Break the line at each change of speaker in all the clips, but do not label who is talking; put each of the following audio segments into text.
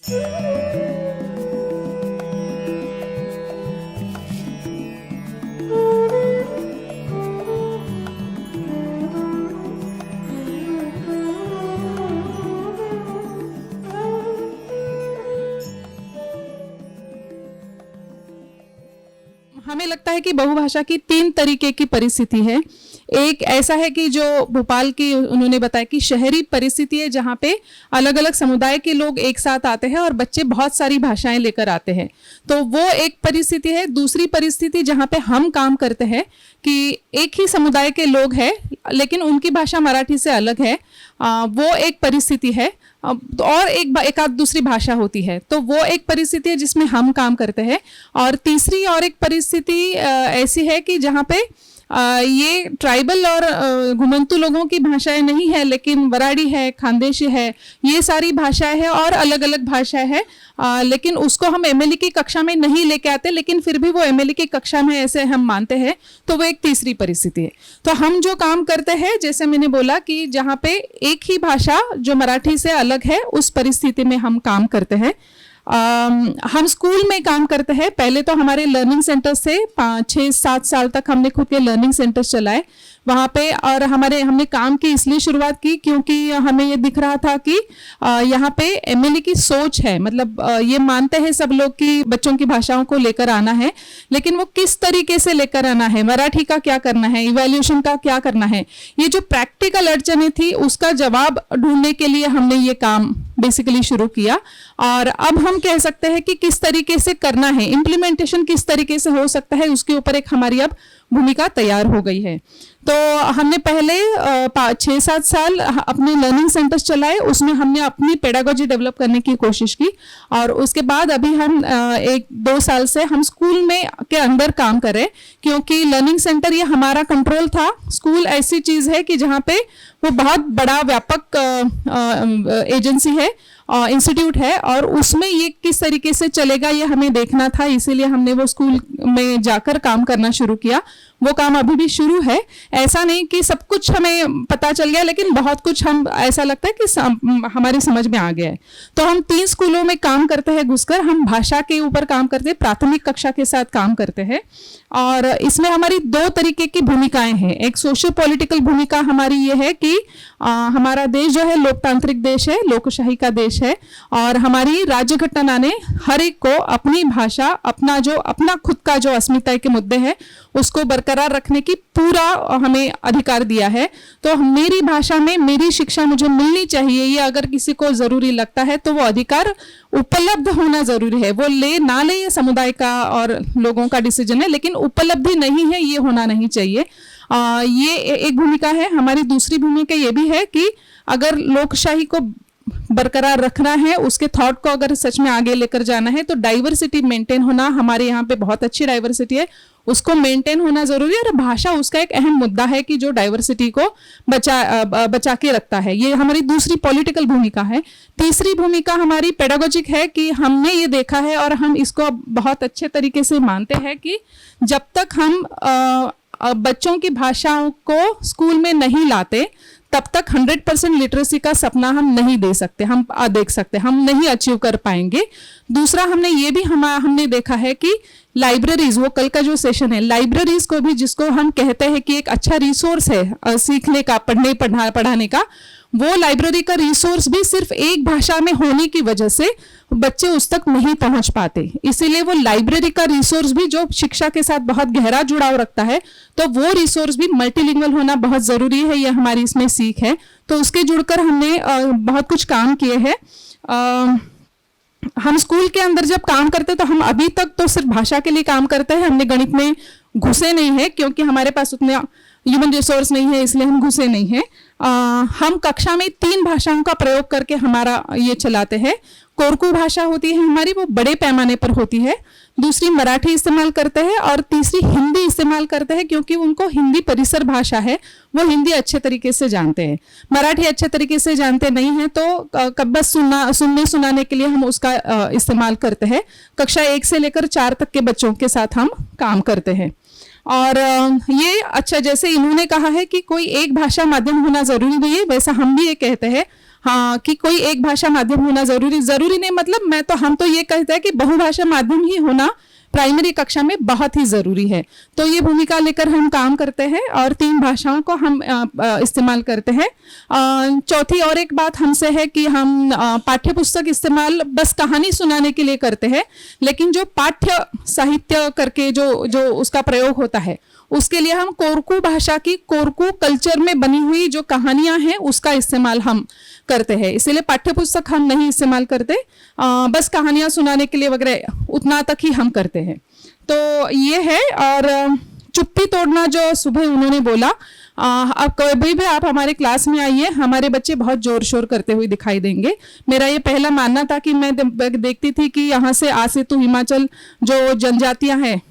हमें लगता है कि बहुभाषा की 3 तरीके की परिस्थिति है। एक ऐसा है कि जो भोपाल की उन्होंने बताया कि शहरी परिस्थिति है, जहाँ पे अलग अलग समुदाय के लोग एक साथ आते हैं और बच्चे बहुत सारी भाषाएं लेकर आते हैं, तो वो एक परिस्थिति है। दूसरी परिस्थिति जहाँ पे हम काम करते हैं कि एक ही समुदाय के लोग हैं लेकिन उनकी भाषा मराठी से अलग है, वो एक परिस्थिति है। और एक आध दूसरी भाषा होती है, तो वो एक परिस्थिति है जिसमें हम काम करते हैं। और तीसरी और एक परिस्थिति ऐसी है कि जहाँ पे ये ट्राइबल और घुमंतू लोगों की भाषाएं नहीं है, लेकिन वराड़ी है, खानदेशी है, ये सारी भाषाएं हैं और अलग अलग भाषाएं हैं, लेकिन उसको हम एमएलई की कक्षा में नहीं लेके आते, लेकिन फिर भी वो एमएलई की कक्षा में ऐसे हम मानते हैं, तो वो एक तीसरी परिस्थिति है। तो हम जो काम करते हैं, जैसे मैंने बोला कि जहाँ पे एक ही भाषा जो मराठी से अलग है, उस परिस्थिति में हम काम करते हैं। हम स्कूल में काम करते हैं। पहले तो हमारे लर्निंग सेंटर से 5-6-7 साल तक हमने खुद के लर्निंग सेंटर्स चलाए वहाँ पे, और हमने काम की इसलिए शुरुआत की क्योंकि हमें ये दिख रहा था कि यहाँ पे एमएलई की सोच है, मतलब ये मानते हैं सब लोग कि बच्चों की भाषाओं को लेकर आना है, लेकिन वो किस तरीके से लेकर आना है, मराठी का क्या करना है, इवैल्यूएशन का क्या करना है, ये जो प्रैक्टिकल अड़चनें थी उसका जवाब ढूंढने के लिए हमने ये काम बेसिकली शुरू किया। और अब हम कह सकते हैं कि किस तरीके से करना है, इम्प्लीमेंटेशन किस तरीके से हो सकता है, उसके ऊपर एक हमारी अब भूमिका तैयार हो गई है। तो हमने पहले 6-7 साल अपने लर्निंग सेंटर्स चलाए, उसमें हमने अपनी पेडागोजी डेवलप करने की कोशिश की, और उसके बाद अभी हम 1-2 साल से हम स्कूल में के अंदर काम कर रहे हैं, क्योंकि लर्निंग सेंटर ये हमारा कंट्रोल था। स्कूल ऐसी चीज़ है कि जहाँ पे वो बहुत बड़ा व्यापक एजेंसी है, इंस्टीट्यूट है, और उसमें ये किस तरीके से चलेगा ये हमें देखना था, इसीलिए हमने वो स्कूल में जाकर काम करना शुरू किया। वो काम अभी भी शुरू है। ऐसा नहीं कि सब कुछ हमें पता चल गया, लेकिन बहुत कुछ हम ऐसा लगता है कि हमारी समझ में आ गया है। तो हम 3 स्कूलों में काम करते हैं घुसकर। हम भाषा के ऊपर काम करते हैं, प्राथमिक कक्षा के साथ काम करते हैं, और इसमें हमारी 2 तरीके की भूमिकाएं हैं। एक सोशो पॉलिटिकल भूमिका हमारी ये है कि हमारा देश जो है लोकतांत्रिक देश है, लोकशाही का देश है, और हमारी राज्य घटना ने हर एक को अपनी भाषा, अपना खुद का जो अस्मिता के मुद्दे हैं उसको बरकरार रखने की पूरा हमें अधिकार दिया है। तो मेरी भाषा में मेरी शिक्षा मुझे मिलनी चाहिए, ये अगर किसी को जरूरी लगता है तो वो अधिकार उपलब्ध होना जरूरी है। वो ले ना ले ये समुदाय का और लोगों का डिसीजन है, लेकिन उपलब्धि नहीं है ये होना नहीं चाहिए। ये एक भूमिका है हमारी। दूसरी भूमिका ये भी है कि अगर लोकशाही को बरकरार रखना है, उसके थॉट को अगर सच में आगे लेकर जाना है, तो डाइवर्सिटी मेंटेन होना, हमारे यहाँ पे बहुत अच्छी डाइवर्सिटी है, उसको मेंटेन होना जरूरी है। और भाषा उसका एक अहम मुद्दा है कि जो डाइवर्सिटी को बचा के रखता है। ये हमारी दूसरी पॉलिटिकल भूमिका है। तीसरी भूमिका हमारी पेडागोजिक है कि हमने ये देखा है और हम इसको बहुत अच्छे तरीके से मानते हैं कि जब तक हम बच्चों की भाषाओं को स्कूल में नहीं लाते, तब तक 100% लिटरेसी का सपना हम नहीं दे सकते, हम देख सकते, हम नहीं अचीव कर पाएंगे। दूसरा हमने ये भी हमने देखा है कि लाइब्रेरीज, वो कल का जो सेशन है, लाइब्रेरीज को भी, जिसको हम कहते हैं कि एक अच्छा रिसोर्स है सीखने का, पढ़ाने का, वो लाइब्रेरी का रिसोर्स भी सिर्फ एक भाषा में होने की वजह से बच्चे उस तक नहीं पहुंच पाते। इसीलिए वो लाइब्रेरी का रिसोर्स भी जो शिक्षा के साथ बहुत गहरा जुड़ाव रखता है, तो वो रिसोर्स भी मल्टीलिंगुअल होना बहुत जरूरी है। ये हमारी इसमें सीख है। तो उसके जुड़कर हमने बहुत कुछ काम किए हैं। हम स्कूल के अंदर जब काम करते तो हम अभी तक तो सिर्फ भाषा के लिए काम करते हैं, हमने गणित में घुसे नहीं है क्योंकि हमारे पास उतने ह्यूमन रिसोर्स नहीं है, इसलिए हम घुसे नहीं हैं। हम कक्षा में 3 भाषाओं का प्रयोग करके हमारा ये चलाते हैं। कोरकू भाषा होती है हमारी, वो बड़े पैमाने पर होती है। दूसरी मराठी इस्तेमाल करते हैं, और तीसरी हिंदी इस्तेमाल करते हैं क्योंकि उनको हिंदी परिसर भाषा है, वो हिंदी अच्छे तरीके से जानते हैं। मराठी अच्छे तरीके से जानते नहीं हैं, तो कब बस सुनने सुनाने के लिए हम उसका इस्तेमाल करते हैं। कक्षा 1 से लेकर 4 तक के बच्चों के साथ हम काम करते हैं। और ये अच्छा, जैसे इन्होंने कहा है कि कोई एक भाषा माध्यम होना जरूरी नहीं है, वैसा हम भी ये कहते हैं हाँ कि कोई एक भाषा माध्यम होना जरूरी नहीं, मतलब हम तो ये कहते हैं कि बहुभाषा माध्यम ही होना प्राइमरी कक्षा में बहुत ही ज़रूरी है। तो ये भूमिका लेकर हम काम करते हैं और 3 भाषाओं को हम इस्तेमाल करते हैं। चौथी और एक बात हमसे है कि हम पाठ्य पुस्तक इस्तेमाल बस कहानी सुनाने के लिए करते हैं, लेकिन जो पाठ्य साहित्य करके जो उसका प्रयोग होता है उसके लिए हम कोरकू भाषा की कोरकू कल्चर में बनी हुई जो कहानियां हैं उसका इस्तेमाल हम करते हैं। इसीलिए पाठ्य पुस्तक हम नहीं इस्तेमाल करते, बस कहानियां सुनाने के लिए वगैरह उतना तक ही हम करते हैं। तो ये है। और चुप्पी तोड़ना जो सुबह उन्होंने बोला, अब कभी भी आप हमारे क्लास में आइए, हमारे बच्चे बहुत जोर शोर करते हुए दिखाई देंगे। मेरा ये पहला मानना था कि मैं देखती थी कि यहाँ से आसेतु हिमाचल जो जनजातियां हैं,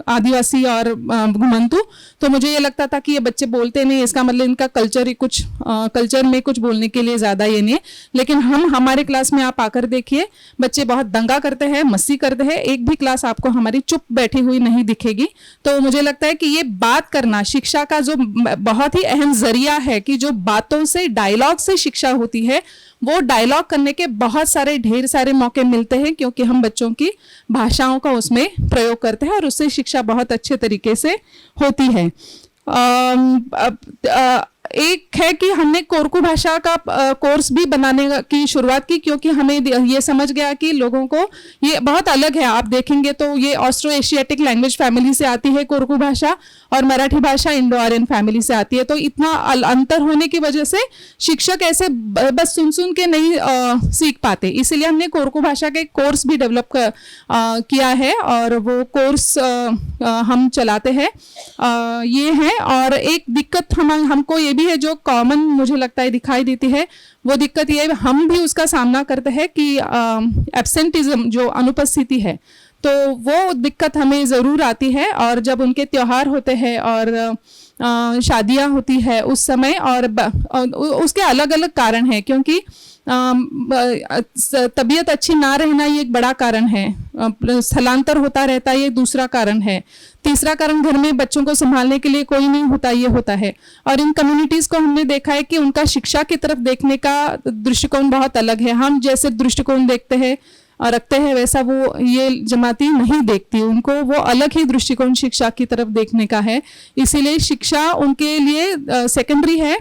आदिवासी और घुमंतु, तो मुझे ये लगता था कि ये बच्चे बोलते नहीं, इसका मतलब इनका कल्चर ही कुछ कल्चर में कुछ बोलने के लिए ज़्यादा ये नहीं है। लेकिन हमारे क्लास में आप आकर देखिए, बच्चे बहुत दंगा करते हैं, मस्ती करते हैं, एक भी क्लास आपको हमारी चुप बैठी हुई नहीं दिखेगी। तो मुझे लगता है कि ये बात करना शिक्षा का जो बहुत ही अहम जरिया है, कि जो बातों से, डायलॉग से शिक्षा होती है, वो डायलॉग करने के बहुत सारे ढेर सारे मौके मिलते हैं, क्योंकि हम बच्चों की भाषाओं का उसमें प्रयोग करते हैं और उससे शिक्षा बहुत अच्छे तरीके से होती है। एक है कि हमने कोरकू भाषा का कोर्स भी बनाने की शुरुआत की, क्योंकि हमें ये समझ गया कि लोगों को ये बहुत अलग है। आप देखेंगे तो ये ऑस्ट्रो एशियाटिक लैंग्वेज फैमिली से आती है कोरकू भाषा, और मराठी भाषा इंडो आर्यन फैमिली से आती है। तो इतना अंतर होने की वजह से शिक्षक ऐसे बस सुन के नहीं सीख पाते, इसीलिए हमने कोरकू भाषा का एक कोर्स भी डेवलप किया है और वो कोर्स हम चलाते हैं। ये है। और एक दिक्कत हमको ये भी है जो कॉमन मुझे लगता है दिखाई देती है, वो दिक्कत ये है, हम भी उसका सामना करते हैं कि एब्सेंटिज्म जो अनुपस्थिति है, तो वो दिक्कत हमें ज़रूर आती है। और जब उनके त्योहार होते हैं और शादियां होती है उस समय, और उसके अलग अलग कारण हैं, क्योंकि तबीयत अच्छी ना रहना ये एक बड़ा कारण है, स्थलांतर होता रहता है ये दूसरा कारण है, तीसरा कारण घर में बच्चों को संभालने के लिए कोई नहीं होता, ये होता है। और इन कम्युनिटीज़ को हमने देखा है कि उनका शिक्षा की तरफ देखने का दृष्टिकोण बहुत अलग है। हम जैसे दृष्टिकोण देखते हैं और रखते हैं, वैसा वो ये जमाती नहीं देखती, उनको वो अलग ही दृष्टिकोण शिक्षा की तरफ देखने का है। इसीलिए शिक्षा उनके लिए सेकेंडरी है,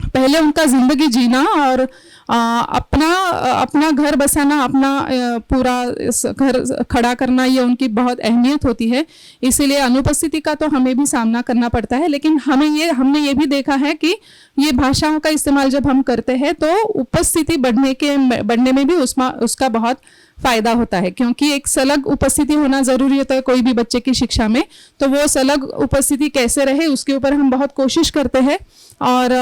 पहले उनका जिंदगी जीना और अपना घर बसाना, अपना पूरा घर खड़ा करना, ये उनकी बहुत अहमियत होती है। इसीलिए अनुपस्थिति का तो हमें भी सामना करना पड़ता है, लेकिन हमने ये भी देखा है कि ये भाषाओं का इस्तेमाल जब हम करते हैं तो उपस्थिति बढ़ने में भी उसका बहुत फायदा होता है, क्योंकि एक सलग उपस्थिति होना जरूरी होता है कोई भी बच्चे की शिक्षा में। तो वो सलग उपस्थिति कैसे रहे उसके ऊपर हम बहुत कोशिश करते हैं, और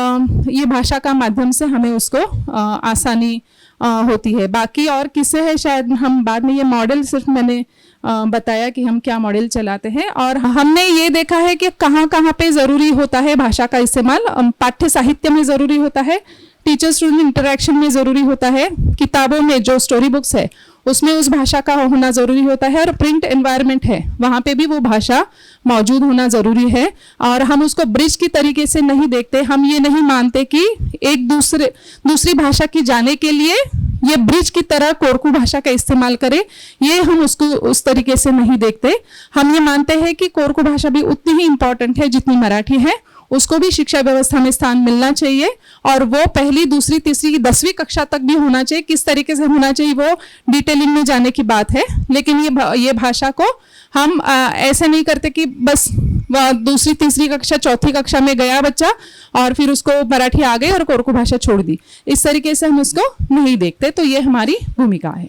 ये भाषा का माध्यम से हमें उसको आसानी होती है। बाकी और किस्से है शायद हम बाद में, ये मॉडल सिर्फ मैंने बताया कि हम क्या मॉडल चलाते हैं। और हमने ये देखा है कि कहाँ कहाँ पे ज़रूरी होता है भाषा का इस्तेमाल। पाठ्य साहित्य में ज़रूरी होता है, टीचर स्टूडेंट इंटरेक्शन में ज़रूरी होता है, किताबों में जो स्टोरी बुक्स है उसमें उस भाषा का होना ज़रूरी होता है, और प्रिंट एनवायरनमेंट है वहाँ पे भी वो भाषा मौजूद होना ज़रूरी है। और हम उसको ब्रिज की तरीके से नहीं देखते, हम ये नहीं मानते कि एक दूसरी भाषा की जाने के लिए ये ब्रिज की तरह कोरकू भाषा का इस्तेमाल करे, ये हम उसको उस तरीके से नहीं देखते। हम ये मानते हैं कि कोरकू भाषा भी उतनी ही इम्पॉर्टेंट है जितनी मराठी है, उसको भी शिक्षा व्यवस्था में स्थान मिलना चाहिए, और वो पहली, दूसरी, तीसरी, 10वीं कक्षा तक भी होना चाहिए। किस तरीके से होना चाहिए वो डिटेलिंग में जाने की बात है, लेकिन ये भाषा को हम ऐसे नहीं करते कि बस दूसरी, तीसरी कक्षा, चौथी कक्षा में गया बच्चा और फिर उसको मराठी आ गई और कोरकू भाषा छोड़ दी, इस तरीके से हम उसको नहीं देखते। तो ये हमारी भूमिका है।